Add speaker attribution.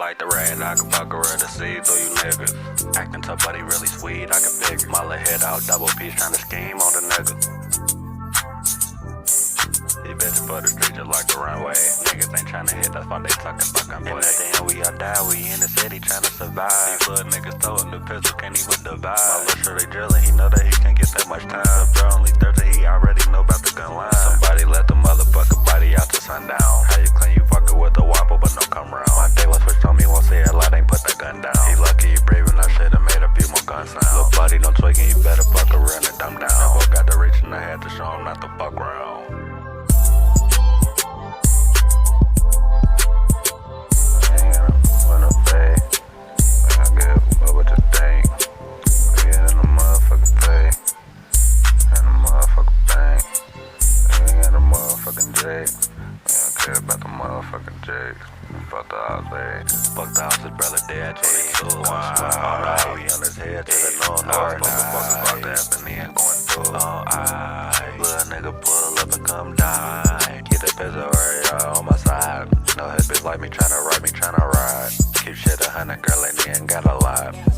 Speaker 1: like the red, I can fuck her with the seed through you niggas. Acting tough, but he really sweet, I can figure. My little head out, double piece, tryna scheme on the nigga. He bitch for the street just like a runway. Niggas ain't tryna hit us while they talking fucking play. And at the end we all die, we in the city tryna survive. These little niggas throwing the pistol, can't even divide. My little shorty drillin', he know that he can't get that much time. The bro only 30, he already know about the gun line. Somebody let the motherfucker body out to sundown. How you claim you fucking with the whopper but no come round? My day was switched on me, won't say a lot, ain't put that gun down. He lucky he brave enough, should've made a few more gun sounds. Little buddy no tweaking, you better fuck around and dumb down. Never got the reach and I had to show him not to fuck around. About the motherfucking Jake. Fuck the house, fuck the house, his brother dead, 22. Wow, we on his head to the no. Motherfucker about to happen, he ain't going through. Oh, little nigga pull up and come die. Get that pistol right on my side. No hit bitch like me tryna ride, Keep shit 100, girl, and he ain't got a lot.